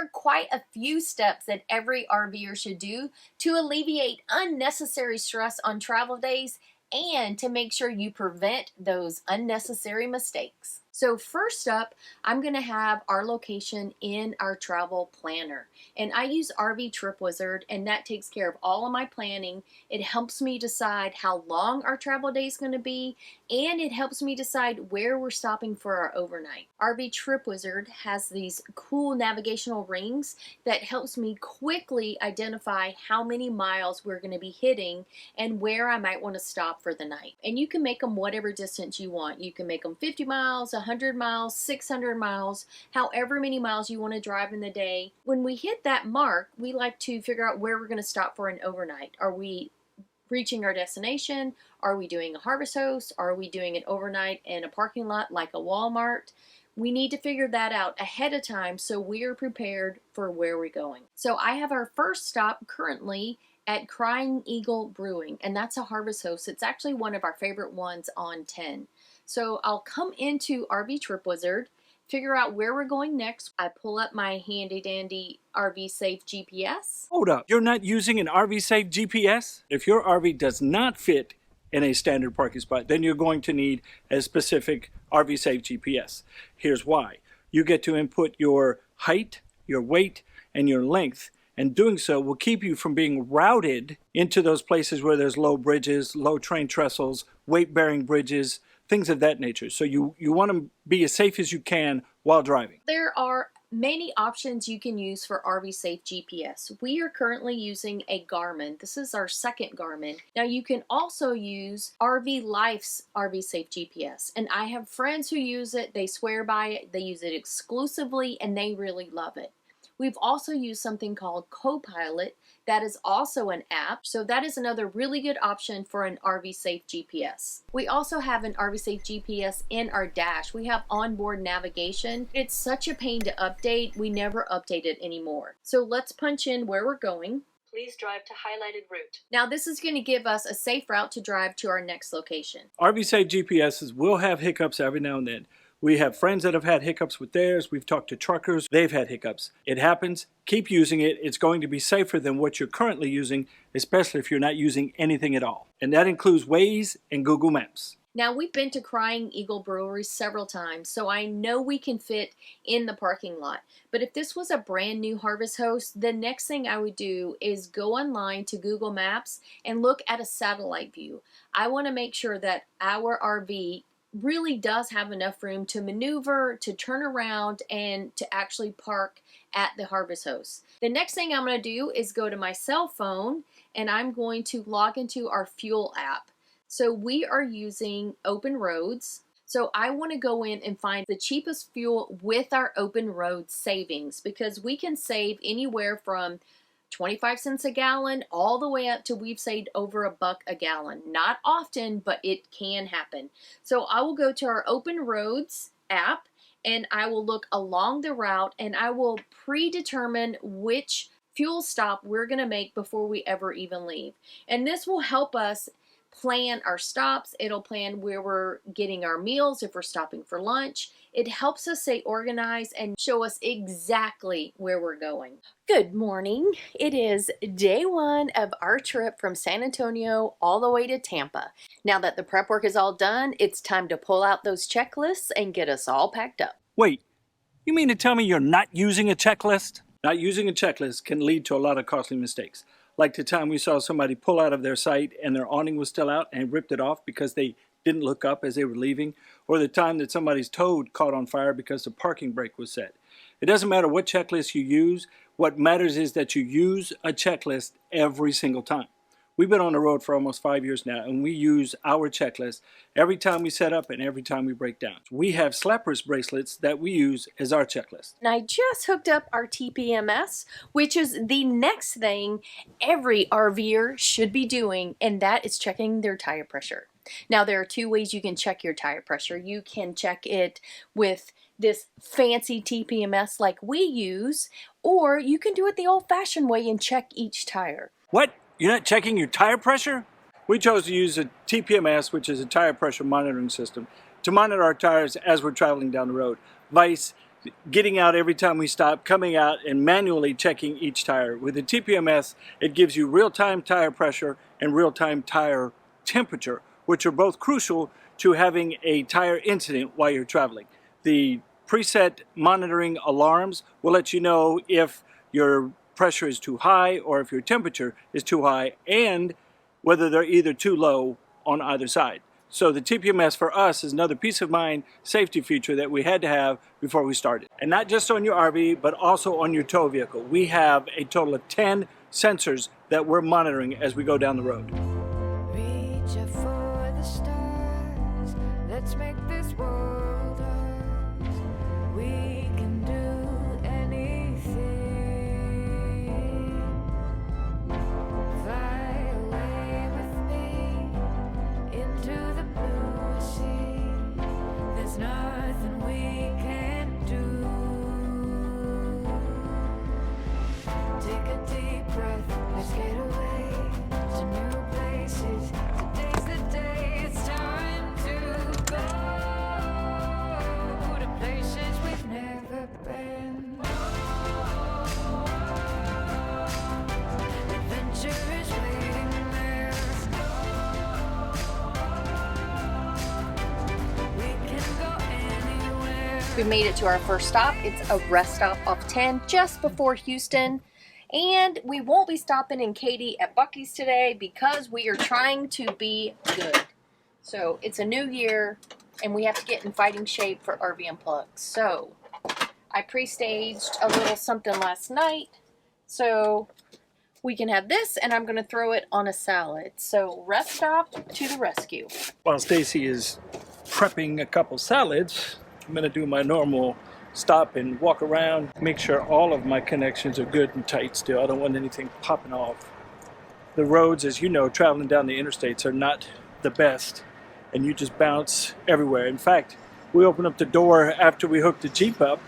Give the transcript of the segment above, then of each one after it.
There are quite a few steps that every RVer should do to alleviate unnecessary stress on travel days and to make sure you prevent those unnecessary mistakes. So first up, I'm going to have our location in our travel planner. And I use RV Trip Wizard, and that takes care of all of my planning. It helps me decide how long our travel day is going to be, and it helps me decide where we're stopping for our overnight. RV Trip Wizard has these cool navigational rings that helps me quickly identify how many miles we're going to be hitting and where I might want to stop for the night. And you can make them whatever distance you want. You can make them 50 miles, 100 miles, 600 miles, however many miles you want to drive in the day. When we hit that mark, we like to figure out where we're going to stop for an overnight. Are we reaching our destination? Are we doing a harvest host? Are we doing an overnight in a parking lot like a Walmart? We need to figure that out ahead of time so we are prepared for where we're going. So I have our first stop currently at Crying Eagle Brewing, and that's a harvest host. It's actually one of our favorite ones on 10. So I'll come into RV Trip Wizard, figure out where we're going next. I pull up my handy dandy RV Safe GPS. Hold up, you're not using an RV Safe GPS? If your RV does not fit in a standard parking spot, then you're going to need a specific RV Safe GPS. Here's why. You get to input your height, your weight, and your length, and doing so will keep you from being routed into those places where there's low bridges, low train trestles, weight-bearing bridges, things of that nature. So you want to be as safe as you can while driving. There are many options you can use for RV Safe GPS. We are currently using a Garmin. This is our second Garmin. Now you can also use RV Life's RV Safe GPS. And I have friends who use it. They swear by it. They use it exclusively and they really love it. We've also used something called Copilot. That is also an app, so that is another really good option for an RV Safe GPS. We also have an RV Safe GPS in our dash. We have onboard navigation. It's such a pain to update, we never update it anymore. So let's punch in where we're going. Please drive to highlighted route. Now this is going to give us a safe route to drive to our next location. RV Safe GPSs will have hiccups every now and then. We have friends that have had hiccups with theirs. We've talked to truckers. They've had hiccups. It happens. Keep using it. It's going to be safer than what you're currently using, especially if you're not using anything at all. And that includes Waze and Google Maps. Now, we've been to Crying Eagle Brewery several times, so I know we can fit in the parking lot. But if this was a brand new harvest host, the next thing I would do is go online to Google Maps and look at a satellite view. I want to make sure that our RV really does have enough room to maneuver, to turn around, and to actually park at the harvest host. The next thing I'm going to do is go to my cell phone and I'm going to log into our fuel app. So we are using Open Roads. So I want to go in and find the cheapest fuel with our Open Roads savings, because we can save anywhere from 25 cents a gallon all the way up to we've saved over $1 a gallon. Not often, but it can happen. So I will go to our Open Roads app and I will look along the route and I will predetermine which fuel stop we're going to make before we ever even leave. And this will help us plan our stops. It'll plan where we're getting our meals if we're stopping for lunch. It helps us stay organized and show us exactly where we're going. Good morning. It is day one of our trip from San Antonio all the way to Tampa. Now that the prep work is all done, it's time to pull out those checklists and get us all packed up. Wait, you mean to tell me you're not using a checklist? Not using a checklist can lead to a lot of costly mistakes. Like the time we saw somebody pull out of their site and their awning was still out and ripped it off because they didn't look up as they were leaving, or the time that somebody's toad caught on fire because the parking brake was set. It doesn't matter what checklist you use. What matters is that you use a checklist every single time. We've been on the road for almost 5 years now, and we use our checklist every time we set up and every time we break down. We have slappers bracelets that we use as our checklist. And I just hooked up our TPMS, which is the next thing every RVer should be doing, and that is checking their tire pressure. Now, there are two ways you can check your tire pressure. You can check it with this fancy TPMS like we use, or you can do it the old-fashioned way and check each tire. What? You're not checking your tire pressure? We chose to use a TPMS, which is a tire pressure monitoring system, to monitor our tires as we're traveling down the road. Vice getting out every time we stop, coming out and manually checking each tire. With the TPMS, it gives you real-time tire pressure and real-time tire temperature, which are both crucial to having a tire incident while you're traveling. The preset monitoring alarms will let you know if your pressure is too high or if your temperature is too high, and whether they're either too low on either side. So the TPMS for us is another peace of mind safety feature that we had to have before we started. And not just on your RV, but also on your tow vehicle. We have a total of 10 sensors that we're monitoring as we go down the road. Reach out for the stars. Let's make this world ours. We can do anything. Fly away with me into the blue sea. There's nothing we can't do. Take a deep breath. Let's get away to new places. Today's the day. It's time to go to places we've never been. Adventure is waiting there. We can go anywhere. We made it to our first stop. It's a rest stop off 10 just before Houston. And we won't be stopping in Katy at Buc-ee's today because we are trying to be good. So it's a new year and we have to get in fighting shape for RV Unplugged. So I pre-staged a little something last night so we can have this, and I'm going to throw it on a salad. So rest stop to the rescue. While Stacy is prepping a couple salads, I'm going to do my normal stop and walk around, make sure all of my connections are good and tight still. I don't want anything popping off. The roads, as you know, traveling down the interstates are not the best, and you just bounce everywhere. In fact, we opened up the door after we hooked the Jeep up,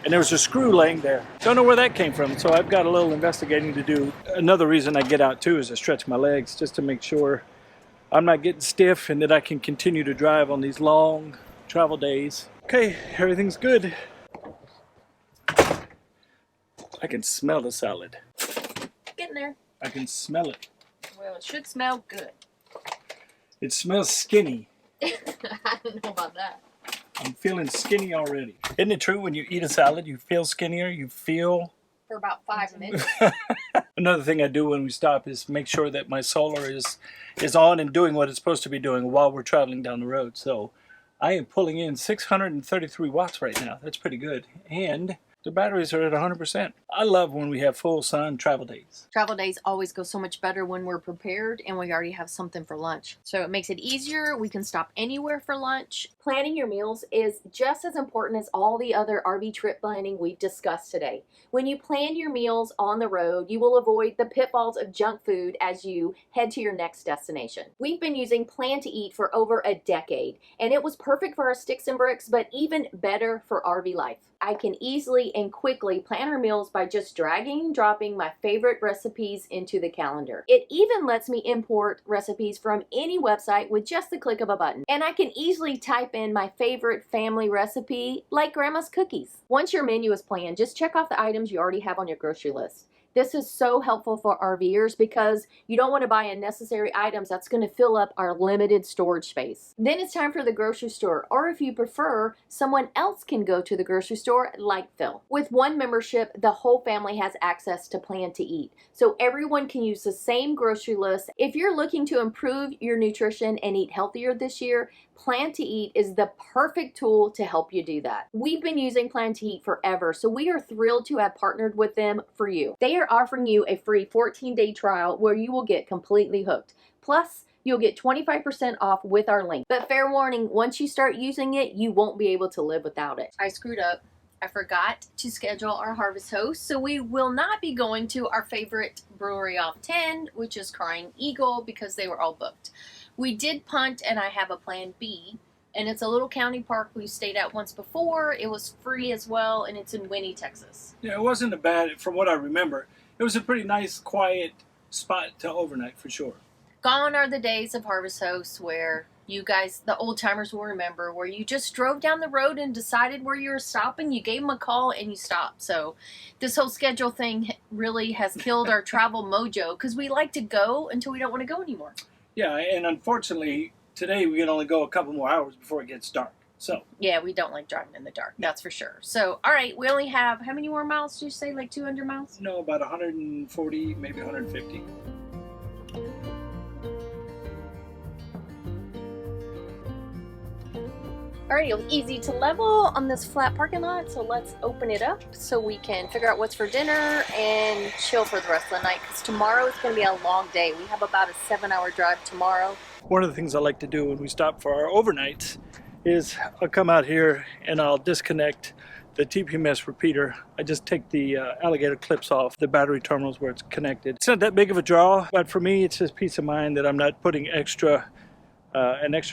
and there was a screw laying there. Don't know where that came from, so I've got a little investigating to do. Another reason I get out too is to stretch my legs, just to make sure I'm not getting stiff and that I can continue to drive on these long travel days. Okay, everything's good. I can smell the salad. Getting there. I can smell it. Well, it should smell good. It smells skinny. I don't know about that. I'm feeling skinny already. Isn't it true when you eat a salad, you feel skinnier? You feel... For about 5 minutes. Another thing I do when we stop is make sure that my solar is on and doing what it's supposed to be doing while we're traveling down the road. So I am pulling in 633 watts right now. That's pretty good. And the batteries are at 100%. I love when we have full sun travel days. Travel days always go so much better when we're prepared and we already have something for lunch. So it makes it easier. We can stop anywhere for lunch. Planning your meals is just as important as all the other RV trip planning we've discussed today. When you plan your meals on the road, you will avoid the pitfalls of junk food as you head to your next destination. We've been using Plan to Eat for over a decade, and it was perfect for our sticks and bricks, but even better for RV life. I can easily and quickly plan our meals by just dragging and dropping my favorite recipes into the calendar. It even lets me import recipes from any website with just the click of a button. And I can easily type in my favorite family recipe, like Grandma's cookies. Once your menu is planned, just check off the items you already have on your grocery list. This is so helpful for RVers because you don't want to buy unnecessary items that's going to fill up our limited storage space. Then it's time for the grocery store, or if you prefer, someone else can go to the grocery store like Phil. With one membership, the whole family has access to Plan to Eat, so everyone can use the same grocery list. If you're looking to improve your nutrition and eat healthier this year, Plan to Eat is the perfect tool to help you do that. We've been using Plan to Eat forever, so we are thrilled to have partnered with them for you. They are offering you a free 14-day trial where you will get completely hooked. Plus, you'll get 25% off with our link. But fair warning, once you start using it, you won't be able to live without it. I screwed up. I forgot to schedule our harvest host, so we will not be going to our favorite brewery off 10, which is Crying Eagle, because they were all booked. We did punt, and I have a plan B, and it's a little county park we stayed at once before. It was free as well, and it's in Winnie, Texas. Yeah, it wasn't a bad, from what I remember, it was a pretty nice, quiet spot to overnight for sure. Gone are the days of harvest hosts where You guys, the old timers will remember, where you just drove down the road and decided where you were stopping. You gave them a call and you stopped. So this whole schedule thing really has killed our travel mojo, because we like to go until we don't want to go anymore. Yeah, and unfortunately, today we can only go a couple more hours before it gets dark. So yeah, we don't like driving in the dark, that's for sure. So, all right, we only have, how many more miles did you say? Like 200 miles? no, about 140, maybe 150. Alright, it was easy to level on this flat parking lot, so let's open it up so we can figure out what's for dinner and chill for the rest of the night, because tomorrow is going to be a long day. We have about a 7-hour drive tomorrow. One of the things I like to do when we stop for our overnights is I'll come out here and I'll disconnect the TPMS repeater. I just take the alligator clips off the battery terminals where it's connected. It's not that big of a draw, but for me it's just peace of mind that I'm not putting an extra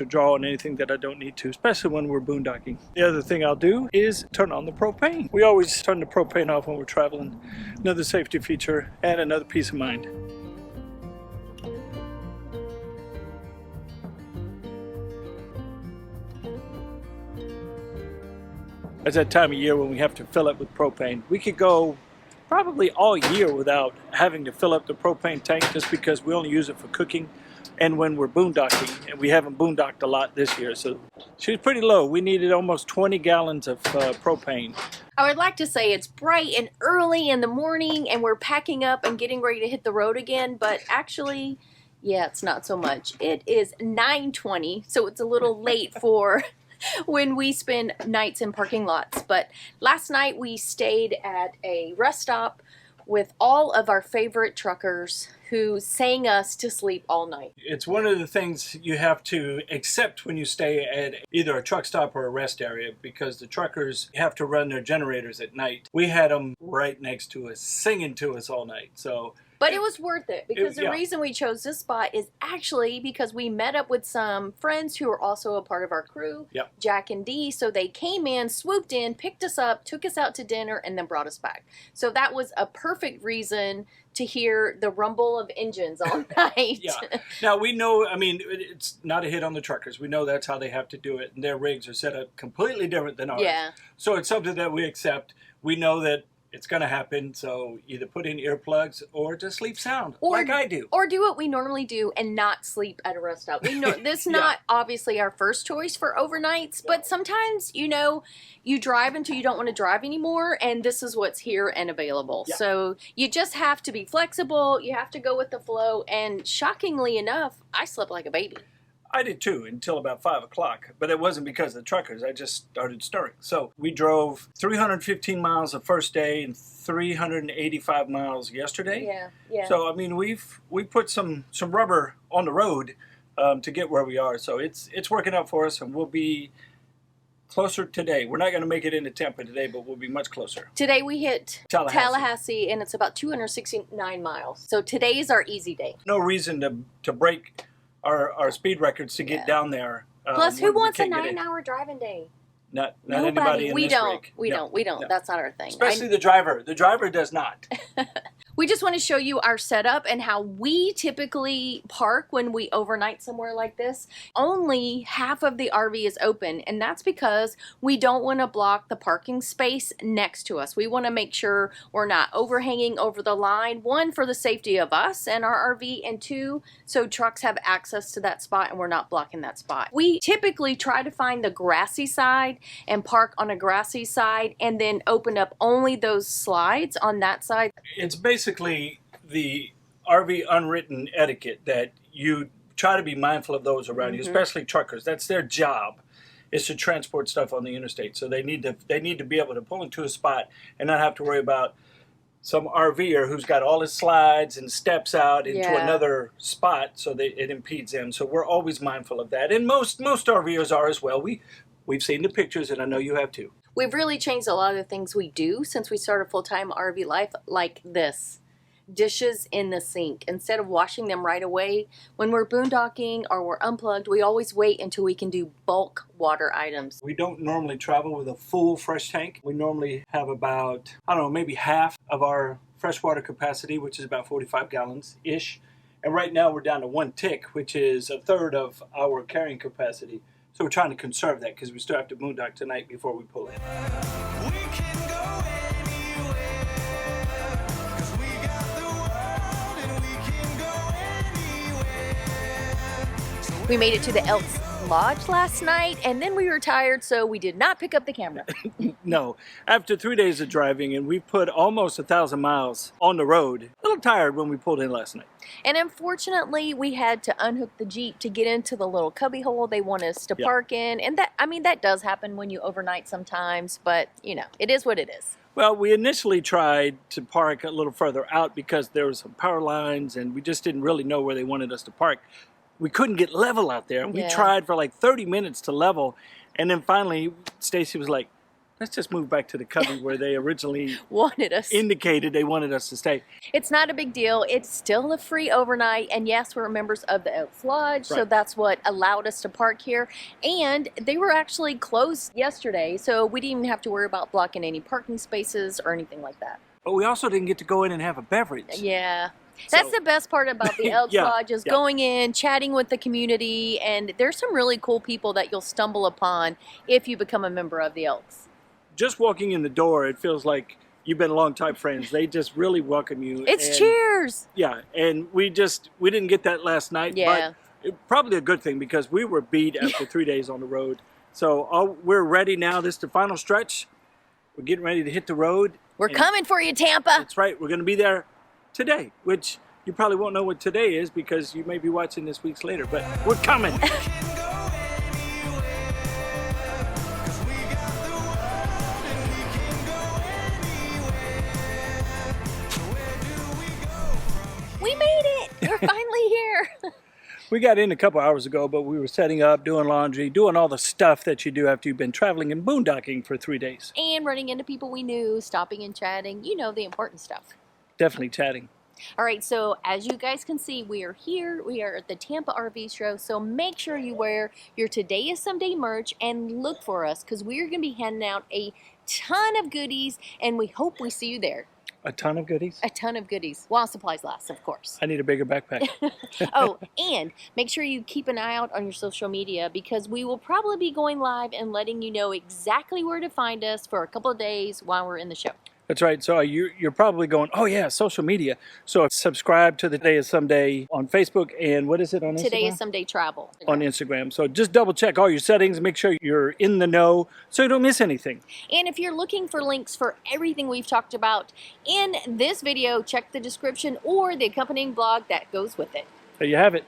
draw on anything that I don't need to, especially when we're boondocking. The other thing I'll do is turn on the propane. We always turn the propane off when we're traveling. Another safety feature and another peace of mind. It's that time of year when we have to fill up with propane. We could go probably all year without having to fill up the propane tank, just because we only use it for cooking and when we're boondocking, and we haven't boondocked a lot this year, so she was pretty low. We needed almost 20 gallons of propane. I would like to say it's bright and early in the morning and we're packing up and getting ready to hit the road again, but actually, yeah, it's not so much. It is 9:20, so it's a little late for when we spend nights in parking lots. But last night we stayed at a rest stop with all of our favorite truckers who sang us to sleep all night. It's one of the things you have to accept when you stay at either a truck stop or a rest area, because the truckers have to run their generators at night. We had them right next to us, singing to us all night. So but it was worth it, because the yeah. reason we chose this spot is actually because we met up with some friends who are also a part of our crew, Yep. Jack and Dee. So they came in, swooped in, picked us up, took us out to dinner, and then brought us back. So that was a perfect reason to hear the rumble of engines all night. Yeah. Now we know, I mean, it's not a hit on the truckers. We know that's how they have to do it, and their rigs are set up completely different than ours. Yeah. So it's something that we accept. We know that it's going to happen, so either put in earplugs or just sleep sound, like I do. Or do what we normally do and not sleep at a rest stop. We know this is Yeah. not obviously our first choice for overnights, but sometimes, you know, you drive until you don't want to drive anymore, and this is what's here and available. Yeah. So you just have to be flexible, you have to go with the flow, and shockingly enough, I slept like a baby. I did too, until about 5 o'clock, but it wasn't because of the truckers. I just started stirring. So we drove 315 miles the first day and 385 miles yesterday. Yeah. So I mean, we put some rubber on the road to get where we are. So it's working out for us, and we'll be closer today. We're not going to make it into Tampa today, but we'll be much closer. Today we hit Tallahassee. and it's about 269 miles. So today is our easy day. No reason to break our speed records to get down there. Plus, who when we wants a can't get in. 9-hour driving day? Not Nobody. anybody in We this don't. rig. We No, don't. no. That's not our thing. Especially the driver. The driver does not. We just want to show you our setup and how we typically park when we overnight somewhere like this. Only half of the RV is open, and that's because we don't want to block the parking space next to us. We want to make sure we're not overhanging over the line, one, for the safety of us and our RV, and two, so trucks have access to that spot and we're not blocking that spot. We typically try to find the grassy side and park on a grassy side, and then open up only those slides on that side. It's basically the RV unwritten etiquette that you try to be mindful of those around you, especially truckers. That's their job, is to transport stuff on the interstate. So they need to be able to pull into a spot and not have to worry about some RVer who's got all his slides and steps out into Yeah. another spot, so that it impedes them. So we're always mindful of that, and most RVers are as well. We've seen the pictures, and I know you have too. We've really changed a lot of the things we do since we started full-time RV life, like this. Dishes in the sink. Instead of washing them right away, when we're boondocking or we're unplugged, we always wait until we can do bulk water items. We don't normally travel with a full fresh tank. We normally have about, I don't know, maybe half of our freshwater capacity, which is about 45 gallons-ish. And right now we're down to 1 tick, which is a third of our carrying capacity. So we're trying to conserve that because we still have to boondock tonight before we pull in. We can go anywhere, 'cause we got the world and we can go anywhere. We made it to the Elks Lodge last night, and then we were tired, so we did not pick up the camera. No, after 3 days of driving, and we've put almost 1,000 miles on the road, a little tired when we pulled in last night. And unfortunately, we had to unhook the Jeep to get into the little cubby hole they want us to Yeah. park in. And that, I mean, that does happen when you overnight sometimes, but you know, it is what it is. Well, we initially tried to park a little further out because there were some power lines and we just didn't really know where they wanted us to park. We couldn't get level out there. And we Yeah. tried for like 30 minutes to level. And then finally, Stacy was like, let's just move back to the cubby where they originally Wanted us. indicated they wanted us to stay. It's not a big deal. It's still a free overnight. And yes, we're members of the Elks Lodge, so Right. that's what allowed us to park here. And they were actually closed yesterday, so we didn't even have to worry about blocking any parking spaces or anything like that. But we also didn't get to go in and have a beverage. Yeah. That's So- the best part about the Elks Yeah, Lodge is yeah. going in, chatting with the community, and there's some really cool people that you'll stumble upon if you become a member of the Elks. Just walking in the door, it feels like you've been longtime friends. They just really welcome you. It's and, cheers! Yeah, and we didn't get that last night. Yeah. But probably a good thing because we were beat after 3 days on the road. So we're ready now. This is the final stretch. We're getting ready to hit the road. We're And coming for you, Tampa! That's right. We're going to be there today, which you probably won't know what today is because you may be watching this weeks later. But we're coming. We made it! We're finally here! We got in a couple hours ago, but we were setting up, doing laundry, doing all the stuff that you do after you've been traveling and boondocking for 3 days. And running into people we knew, stopping and chatting, you know, the important stuff. Definitely chatting. All right, so as you guys can see, we are here. We are at the Tampa RV show, so make sure you wear your Today is Someday merch and look for us because we're going to be handing out a ton of goodies, and we hope we see you there. A ton of goodies. A ton of goodies, while supplies last, of course. I need a bigger backpack. Oh, and make sure you keep an eye out on your social media because we will probably be going live and letting you know exactly where to find us for a couple of days while we're in the show. That's right. So you're probably going, oh yeah, social media. So subscribe to the Today is Someday on Facebook and what is it on Instagram? Today is Someday Travel. On Instagram. So just double check all your settings. Make sure you're in the know so you don't miss anything. And if you're looking for links for everything we've talked about in this video, check the description or the accompanying blog that goes with it. There you have it.